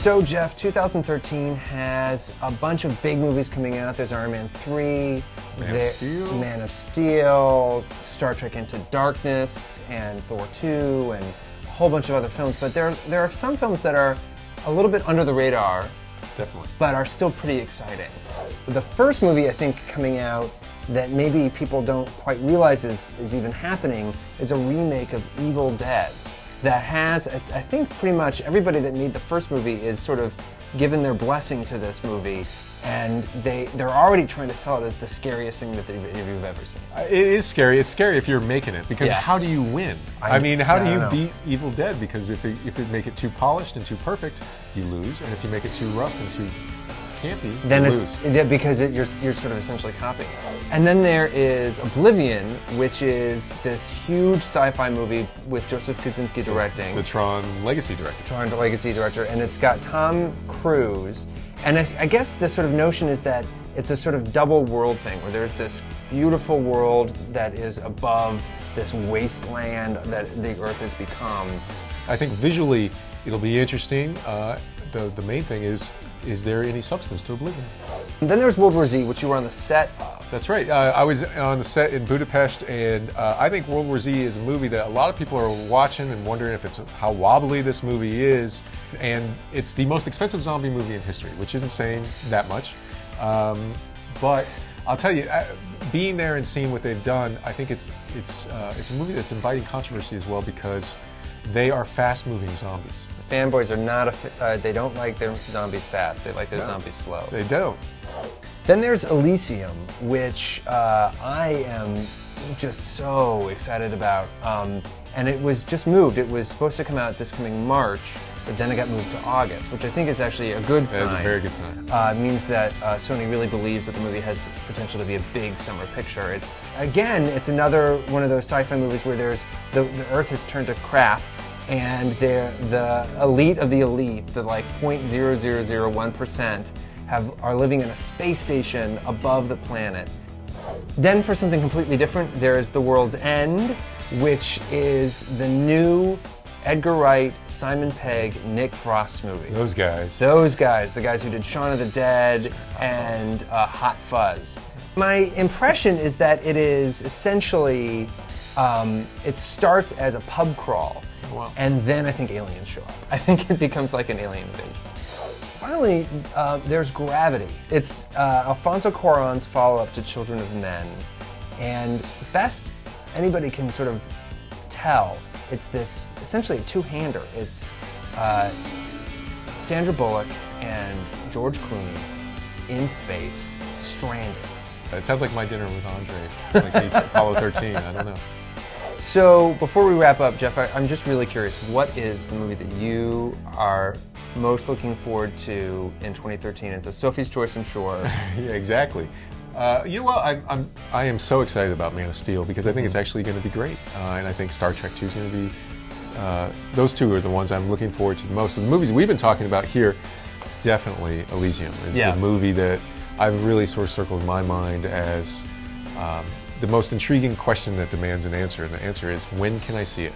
So Geoff, 2013 has a bunch of big movies coming out. There's Iron Man 3, Man of Steel, Star Trek Into Darkness, and Thor 2, and a whole bunch of other films. But there are some films that are a little bit under the radar, definitely, but are still pretty exciting. The first movie I think coming out that maybe people don't quite realize is even happening is a remake of Evil Dead. That has, I think pretty much everybody that made the first movie is sort of given their blessing to this movie, and they're already trying to sell it as the scariest thing that you've ever seen. It is scary. It's scary if you're making it, because how do you win? I mean, how do you beat Evil Dead? Because if you make it too polished and too perfect, you lose, and if you make it too rough and too campy, then you it's lose. Because you're sort of essentially copying. And then there is Oblivion, which is this huge sci-fi movie with Joseph Kosinski directing. The Tron Legacy director. Tron Legacy director, and it's got Tom Cruise. And I guess the sort of notion is that it's a sort of double world thing, where there's this beautiful world that is above this wasteland that the Earth has become. I think visually it'll be interesting. The main thing is there any substance to Oblivion? And then there's World War Z, which you were on the set of. That's right. I was on the set in Budapest, and I think World War Z is a movie that a lot of people are watching and wondering if it's how wobbly this movie is. And it's the most expensive zombie movie in history, which isn't saying that much. But I'll tell you, being there and seeing what they've done, I think it's a movie that's inviting controversy as well, because they are fast-moving zombies. Fanboys are not they don't like their zombies fast. They like their zombies slow. They don't. Then there's Elysium, which I am just so excited about. And it was just moved. It was supposed to come out this coming March, but then it got moved to August, which I think is actually a good sign. That is a very good sign. It means that Sony really believes that the movie has potential to be a big summer picture. It's another one of those sci-fi movies where there's the Earth has turned to crap, and the elite of the elite, the like 0.0001%, are living in a space station above the planet. Then for something completely different, there's The World's End, which is the new Edgar Wright, Simon Pegg, Nick Frost movie. Those guys. Those guys, the guys who did Shaun of the Dead and Hot Fuzz. My impression is that it is essentially, it starts as a pub crawl. Wow. And then I think aliens show up. I think it becomes like an alien invasion. Finally, there's Gravity. It's Alfonso Cuarón's follow-up to Children of Men. And best anybody can sort of tell, it's this essentially a two-hander. It's Sandra Bullock and George Clooney in space, stranded. It sounds like My Dinner with Andre, like it's Apollo 13, I don't know. So before we wrap up, Geoff, I'm just really curious, what is the movie that you are most looking forward to in 2013? It's a Sophie's Choice, I'm sure. Yeah, exactly. You know what? I am so excited about Man of Steel, because I think it's actually going to be great, and I think Star Trek 2 is going to be. Those two are the ones I'm looking forward to the most. And the movies we've been talking about here, definitely Elysium is the movie that I've really sort of circled in my mind as the most intriguing question that demands an answer, and the answer is, when can I see it?